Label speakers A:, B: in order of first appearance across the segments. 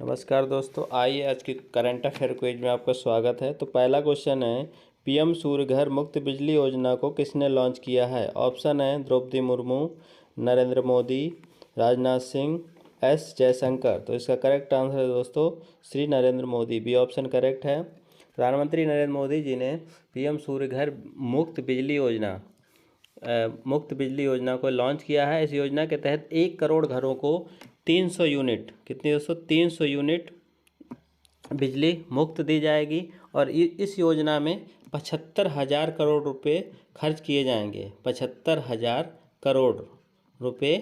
A: नमस्कार दोस्तों, आइए आज की करंट अफेयर क्विज में आपका स्वागत है। तो पहला क्वेश्चन है, पीएम सूर्य घर मुफ्त बिजली योजना को किसने लॉन्च किया है? ऑप्शन है द्रौपदी मुर्मू, नरेंद्र मोदी, राजनाथ सिंह, एस जयशंकर। तो इसका करेक्ट आंसर है दोस्तों Shri Narendra Modi, B option correct है। प्रधानमंत्री नरेंद्र मोदी जी ने पीएम सूर्य घर मुफ्त बिजली योजना को लॉन्च किया है। इस योजना के तहत 1 करोड़ घरों को 300 यूनिट, कितनी दोस्तों, 300 यूनिट बिजली मुफ्त दी जाएगी। और इस योजना में 75,000 करोड़ रुपए खर्च किए जाएंगे। 75,000 करोड़ रुपए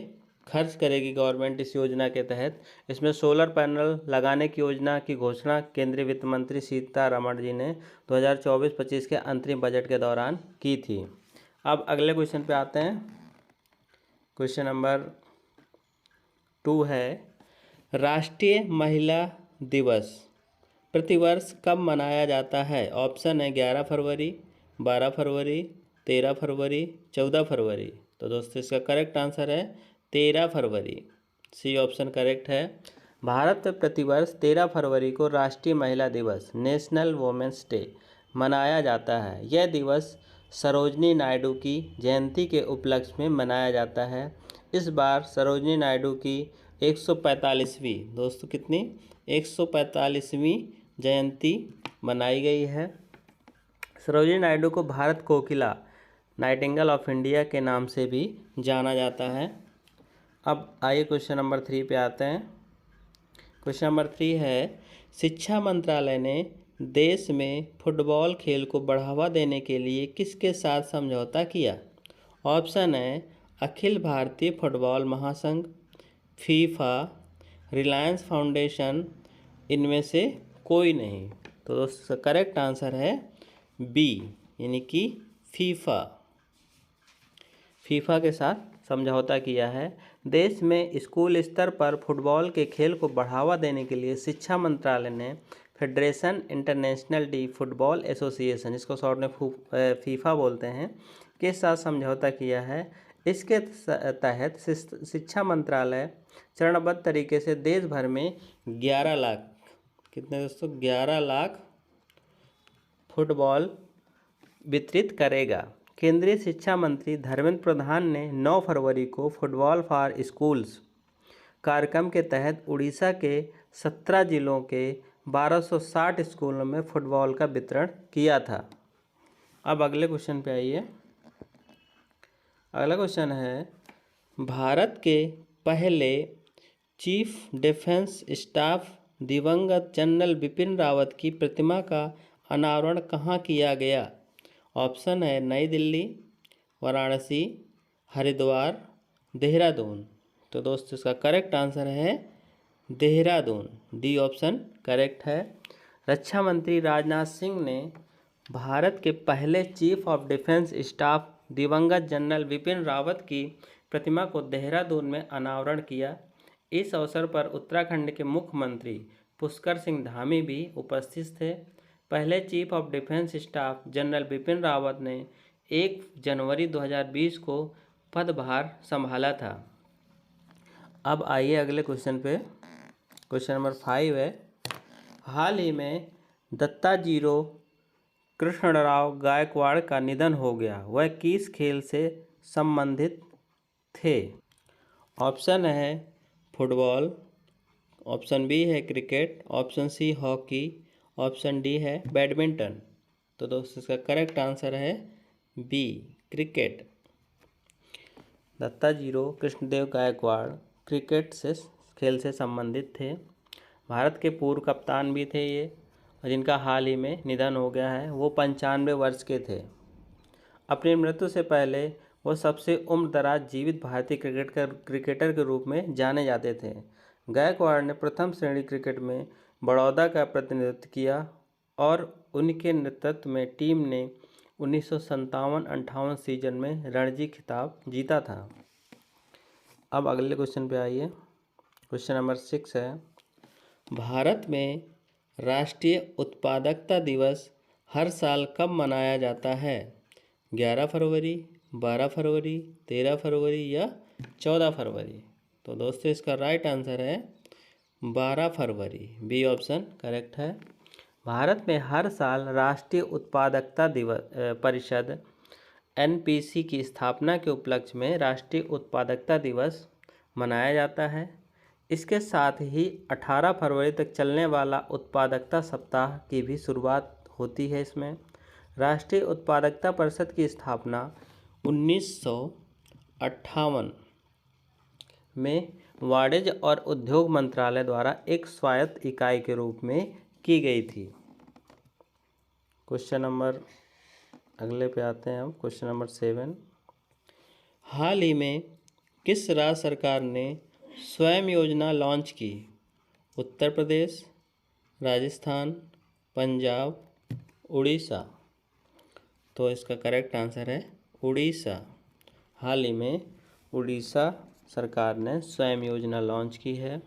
A: खर्च करेगी गवर्नमेंट इस योजना के तहत। इसमें सोलर पैनल लगाने की योजना की घोषणा केंद्रीय वित्त मंत्री सीतारमण जी ने 2024-25 के अंतरिम बजट के दौरान की थी। अब अगले क्वेश्चन पे आते हैं। क्वेश्चन नंबर 2 है, राष्ट्रीय महिला दिवस प्रतिवर्ष कब मनाया जाता है? ऑप्शन है 11 फरवरी, 12 फरवरी, 13 फरवरी, 14 फरवरी। तो दोस्तों इसका करेक्ट आंसर है 13 फरवरी, सी ऑप्शन करेक्ट है। भारत में प्रतिवर्ष 13 फरवरी को राष्ट्रीय महिला दिवस, नेशनल वुमेन्स डे मनाया जाता है। यह दिवस सरोजिनी नायडू की जयंती के उपलक्ष्य में मनाया जाता है। इस बार सरोजिनी नायडू की 145वीं, दोस्तों कितनी, 145वीं जयंती मनाई गई है। सरोजिनी नायडू को भारत कोकिला, नाइटिंगेल ऑफ इंडिया के नाम से भी जाना जाता है। अब आइए क्वेश्चन नंबर 3 पे आते हैं। क्वेश्चन नंबर 3 है, शिक्षा मंत्रालय ने देश में फुटबॉल खेल को बढ़ावा देने के लिए किसके साथ समझौता किया? ऑप्शन है अखिल भारतीय फुटबॉल महासंघ, फीफा, रिलायंस फाउंडेशन, इनमें से कोई नहीं। तो दोस्तों करेक्ट आंसर है बी, यानी कि फीफा के साथ समझौता किया है। देश में स्कूल स्तर पर फुटबॉल के खेल को बढ़ावा देने के लिए शिक्षा मंत्रालय ने federation international D football association, इसको शॉर्ट में फीफा बोलते हैं, के साथ समझौता किया है। इसके तहत शिक्षा मंत्रालय चरणबद्ध तरीके से देश भर में 11 लाख, कितने दोस्तों, 11 लाख फुटबॉल वितरित करेगा। केंद्रीय शिक्षा मंत्री धर्मेंद्र प्रधान ने 9 फरवरी को फुटबॉल फॉर स्कूल्स कार्यक्रम के तहत उड़ीसा के 17 जिलों के 1260 स्कूलों में फुटबॉल का वितरण किया था। अब अगले क्वेश्चन पे आइए। अगला क्वेश्चन है, भारत के पहले चीफ डिफेंस स्टाफ दिवंगत जनरल बिपिन रावत की प्रतिमा का अनावरण कहाँ किया गया? ऑप्शन है नई दिल्ली, वाराणसी, हरिद्वार, देहरादून। तो दोस्तों इसका करेक्ट आंसर है देहरादून, डी ऑप्शन करेक्ट है। रक्षा मंत्री राजनाथ सिंह ने भारत के पहले चीफ ऑफ डिफेंस स्टाफ दिवंगत जनरल बिपिन रावत की प्रतिमा को देहरादून में अनावरण किया। इस अवसर पर उत्तराखंड के मुख्यमंत्री पुष्कर सिंह धामी भी उपस्थित थे। पहले chief of defence staff general Bipin Rawat ने 1 जनवरी 2020 को पदभार संभाला था। अब आइए अगले क्वेश्चन पे। क्वेश्चन नंबर 5 है, हाल ही में दत्ताजीरो कृष्णराव गायकवाड़ का निधन हो गया। वह किस खेल से संबंधित थे? ऑप्शन है फुटबॉल, ऑप्शन बी है cricket, option C hockey, option D है बैडमिंटन। तो दोस्तों इसका करेक्ट आंसर है B, cricket. Dattajirao Krishnadev Gaikwad cricket से खेल से संबंधित थे। भारत के पूर्व कप्तान भी थे ये, और जिनका हाल ही में निधन हो गया है। वो 95 वर्ष के थे। अपनी मृत्यु से पहले वो सबसे उम्रदराज जीवित भारतीय क्रिकेटर के रूप में जाने जाते थे। गायकवाड़ ने प्रथम श्रेणी क्रिकेट में बड़ौदा का प्रतिनिधित्व किया और उनके नेतृत्व में टीम ने 1957-58 सीजन में रणजी खिताब जीता था। अब अगले क्वेश्चन पे आइए। क्वेश्चन नंबर 6 है, भारत में राष्ट्रीय उत्पादकता दिवस हर साल कब मनाया जाता है? 11 फरवरी, 12 फरवरी, 13 फरवरी या 14 फरवरी। तो दोस्तों इसका राइट आंसर है 12 फरवरी, बी ऑप्शन करेक्ट है। भारत में हर साल राष्ट्रीय उत्पादकता दिवस परिषद एनपीसी की स्थापना के उपलक्ष्य में राष्ट्रीय उत्पादकता दिवस मनाया जाता है। इसके साथ ही 18 फरवरी तक चलने वाला उत्पादकता सप्ताह की भी शुरुआत होती है। इसमें राष्ट्रीय उत्पादकता परिषद की स्थापना 1958 में वाणिज्य और उद्योग मंत्रालय द्वारा एक स्वायत्त इकाई के रूप में की गई थी। क्वेश्चन नंबर अगले पे आते हैं हम, क्वेश्चन नंबर 7। हाल ही में किस राज्य सरकार ने स्वयं योजना लॉन्च की? उत्तर प्रदेश, राजस्थान, पंजाब, उड़ीसा। तो इसका करेक्ट आंसर है उड़ीसा। हाल ही में उड़ीसा सरकार ने स्वयं योजना लॉन्च की है।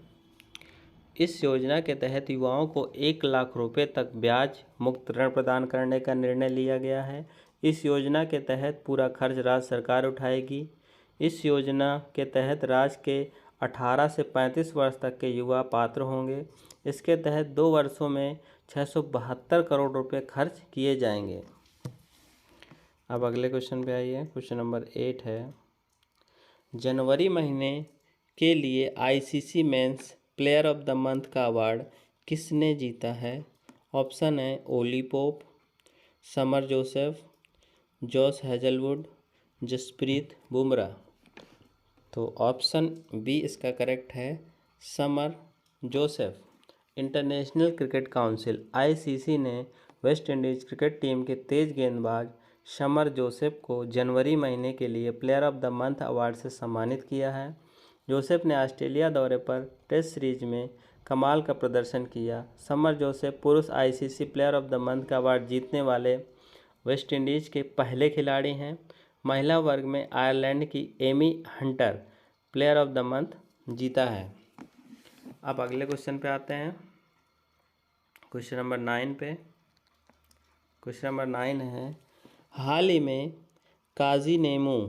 A: इस योजना के तहत युवाओं को 1 लाख रुपए तक ब्याज मुक्त ऋण प्रदान करने का निर्णय लिया गया है। इस योजना के तहत पूरा खर्च राज्य सरकार उठाएगी। इस योजना के तहत राज्य के 18 से 35 वर्ष तक के युवा पात्र होंगे। इसके तहत 2 वर्षों में 672 करोड़ रुपए खर्च किए जाएंगे। अब अगले क्वेश्चन पे आइए, क्वेश्चन नंबर 8 है। जनवरी महीने के लिए ICC men's player of the month का अवार्ड किसने जीता है? ऑप्शन है Ollie Pope, Shamar Joseph, Josh Hazlewood, Jasprit Bumrah. तो ऑप्शन बी इसका करेक्ट है, Shamar Joseph. International Cricket Council ICC ने वेस्ट इंडीज़ क्रिकेट टीम के तेज गेंदबाज समर जोसेफ को जनवरी महीने के लिए player of the month award से सम्मानित किया है। जोसेफ ने ऑस्ट्रेलिया दौरे पर टेस्ट सीरीज में कमाल का प्रदर्शन किया। समर जोसेफ पुरुष ICC player of the month का अवार्ड जीतने वाले वेस्ट इंडीज़ के पहले खिलाड़ी हैं। महिला वर्ग में आयरलैंड की Amy Hunter player of the month जीता है। अब अगले क्वेश्चन पे आते हैं, क्वेश्चन नंबर 9 पे। क्वेश्चन नंबर 9 है, हाल ही में काजी नेमू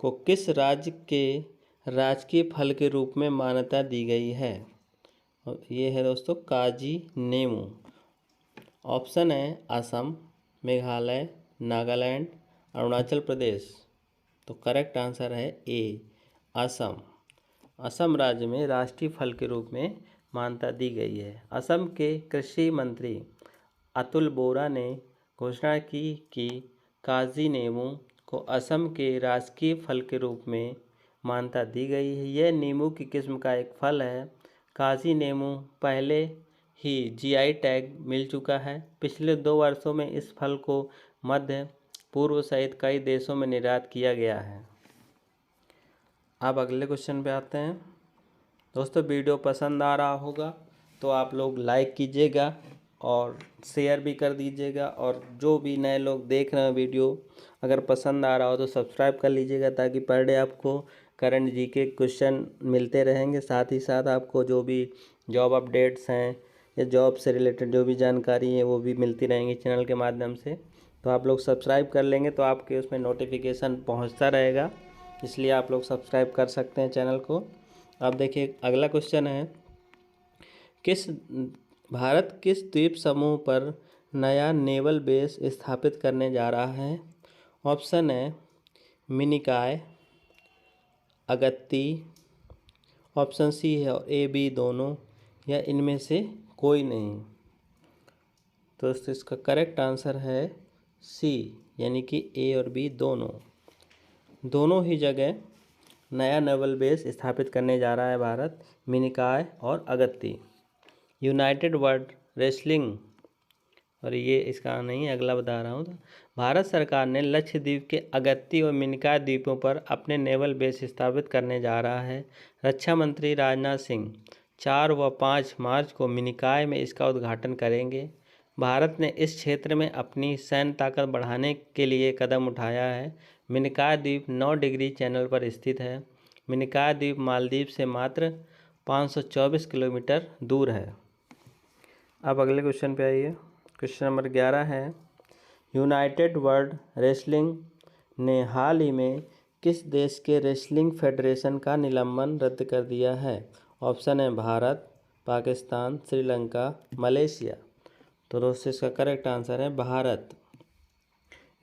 A: को किस राज्य के राजकीय फल के रूप में मान्यता दी गई है? ये है दोस्तों काजी नेमू। ऑप्शन है असम, मेघालय, नागालैंड, अरुणाचल प्रदेश। तो करेक्ट आंसर है ए, असम। असम राज्य में राष्ट्रीय फल के रूप में मान्यता दी गई है। असम के कृषि मंत्री अतुल बोरा ने घोषणा की कि काजी नेमू को असम के राजकीय फल के रूप में मान्यता दी गई है। यह नींबू की किस्म का एक फल है। काजी नेमू पहले ही जीआई टैग मिल चुका है। पिछले 2 वर्षों में इस फल को मध्य पूर्व सहित कई देशों में निर्यात किया गया है। अब अगले क्वेश्चन पे आते हैं। दोस्तों वीडियो पसंद आ रहा होगा तो आप लोग लाइक कीजिएगा और शेयर भी कर दीजिएगा, और जो भी नए लोग देख रहे हैं वीडियो अगर पसंद आ रहा हो तो सब्सक्राइब कर लीजिएगा, ताकि पर डे आपको करंट जीके क्वेश्चन मिलते रहेंगे। साथ ही साथ आपको जो भी जॉब अपडेट्स हैं या जॉब से रिलेटेड जो भी जानकारी है वो भी मिलती रहेंगी चैनल के माध्यम से। तो आप लोग सब्सक्राइब कर लेंगे तो आपके उसमें नोटिफिकेशन पहुंचता रहेगा, इसलिए आप लोग सब्सक्राइब कर सकते हैं चैनल को। अब देखिए अगला क्वेश्चन है, भारत किस द्वीप समूह पर नया नेवल बेस स्थापित करने जा रहा है? ऑप्शन है मिनिकॉय, अगत्ती। ऑप्शन सी है और ए बी दोनों, या इनमें से कोई नहीं। तो दोस्तों इसका करेक्ट आंसर है सी, यानी कि ए और बी दोनों ही जगह नया नेवल बेस स्थापित करने जा रहा है भारत, मिनिकॉय और अगत्ती। यूनाइटेड वर्ल्ड रेसलिंग, और ये इसका नहीं, अगला बता रहा हूँ। तो भारत सरकार ने लक्षद्वीप के अगत्ती और मिनिकॉय द्वीपों पर अपने नेवल बेस स्थापित करने जा रहा है। रक्षा मंत्री राजनाथ सिंह 4 व 5 मार्च को मिनिकॉय में इसका उद्घाटन करेंगे। भारत ने इस क्षेत्र में अपनी सैन्य ताकत बढ़ाने के लिए कदम उठाया है। मिनिकॉय द्वीप 9 डिग्री चैनल पर स्थित है। मिनिकॉय द्वीप मालदीव से मात्र 524 किलोमीटर दूर है। अब अगले क्वेश्चन पे आइए, क्वेश्चन नंबर 11 है, यूनाइटेड वर्ल्ड रेसलिंग ने हाल ही में किस देश के रेसलिंग फेडरेशन का निलंबन रद्द कर दिया है? ऑप्शन है भारत, पाकिस्तान, श्रीलंका, मलेशिया। तो दोस्तों इसका करेक्ट आंसर है भारत।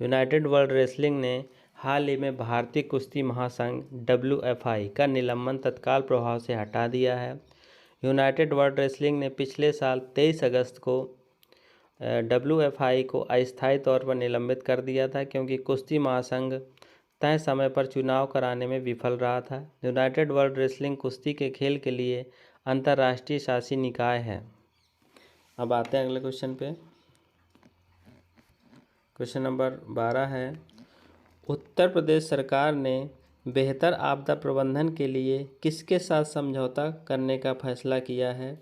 A: यूनाइटेड वर्ल्ड रेसलिंग ने हाल ही में भारतीय कुश्ती महासंघ WFI का निलंबन तत्काल प्रभाव से हटा दिया है। यूनाइटेड वर्ल्ड रेसलिंग ने पिछले साल 23 अगस्त को WFI को अस्थायी तौर पर निलंबित कर दिया था क्योंकि कुश्ती महासंघ तय समय पर चुनाव कराने में विफल रहा था। यूनाइटेड वर्ल्ड रेसलिंग कुश्ती के खेल के लिए अंतर्राष्ट्रीय शासी निकाय है। अब आते हैं अगले क्वेश्चन पे। क्वेश्चन नंबर 12 है, उत्तर प्रदेश सरकार ने बेहतर आपदा प्रबंधन के लिए किसके साथ समझौता करने का फैसला किया है?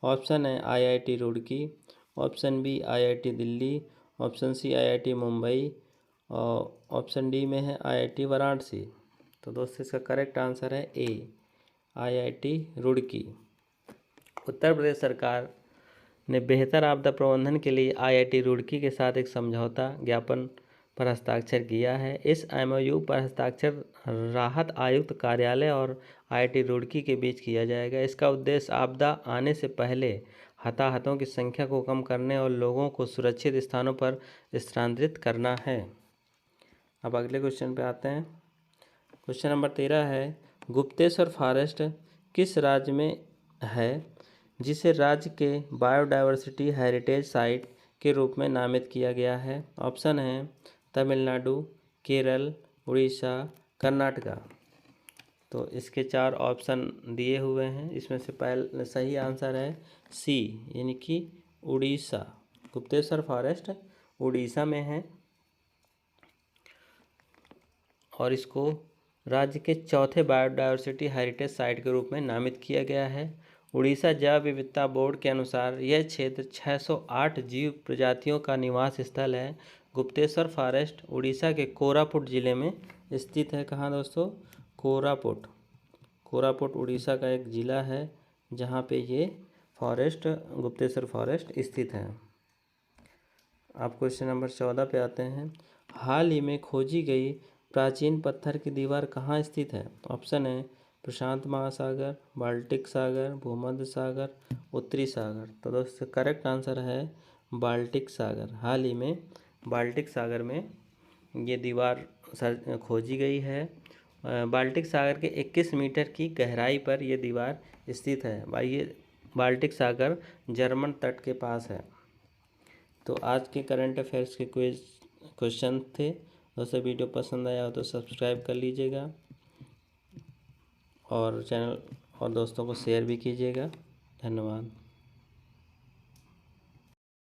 A: ऑप्शन है IIT Roorkee, option B IIT Delhi, option C IIT Mumbai और ऑप्शन डी में है IIT वाराणसी। तो दोस्तों इसका करेक्ट आंसर है ए, IIT रुड़की। उत्तर प्रदेश सरकार ने बेहतर आपदा प्रबंधन के लिए IIT रुड़की के साथ एक समझौता ज्ञापन पर हस्ताक्षर किया है। इस MOU पर हस्ताक्षर राहत आयुक्त कार्यालय और IIT रुड़की के बीच किया जाएगा। इसका उद्देश्य आपदा आने से पहले हताहतों की संख्या को कम करने और लोगों को सुरक्षित स्थानों पर स्थानांतरित करना है। अब अगले क्वेश्चन पे आते हैं। क्वेश्चन नंबर 13 है, गुप्तेश्वर फॉरेस्ट किस राज्य में है जिसे राज्य के बायोडायवर्सिटी हेरिटेज साइट के रूप में नामित किया गया है? ऑप्शन है तमिलनाडु, केरल, उड़ीसा, कर्नाटका। तो इसके 4 ऑप्शन दिए हुए हैं, इसमें से पहला सही आंसर है सी, यानी कि उड़ीसा। गुप्तेश्वर फॉरेस्ट उड़ीसा में है और इसको राज्य के चौथे बायोडायवर्सिटी हेरिटेज साइट के रूप में नामित किया गया है। उड़ीसा जैव विविधता बोर्ड के अनुसार यह क्षेत्र 608 जीव प्रजातियों का निवास स्थल है। गुप्तेश्वर फॉरेस्ट उड़ीसा के कोरापुट जिले में स्थित है। कहाँ दोस्तों? कोरापुट। कोरापुट उड़ीसा का एक ज़िला है जहाँ पे ये फॉरेस्ट गुप्तेश्वर फॉरेस्ट स्थित है। आप क्वेश्चन नंबर 14 पे आते हैं। हाल ही में खोजी गई प्राचीन पत्थर की दीवार कहाँ स्थित है? ऑप्शन है प्रशांत महासागर, बाल्टिक सागर, भूमध्य सागर, उत्तरी सागर। तो दोस्तों करेक्ट आंसर है बाल्टिक सागर। हाल ही में बाल्टिक सागर में ये दीवार खोजी गई है। बाल्टिक सागर के 21 मीटर की गहराई पर ये दीवार स्थित है। भाई ये बाल्टिक सागर जर्मन तट के पास है। तो आज के करंट अफेयर्स के क्वेश्चन थे। दोस्तों वीडियो पसंद आया हो तो सब्सक्राइब कर लीजिएगा और चैनल और दोस्तों को शेयर भी कीजिएगा। धन्यवाद।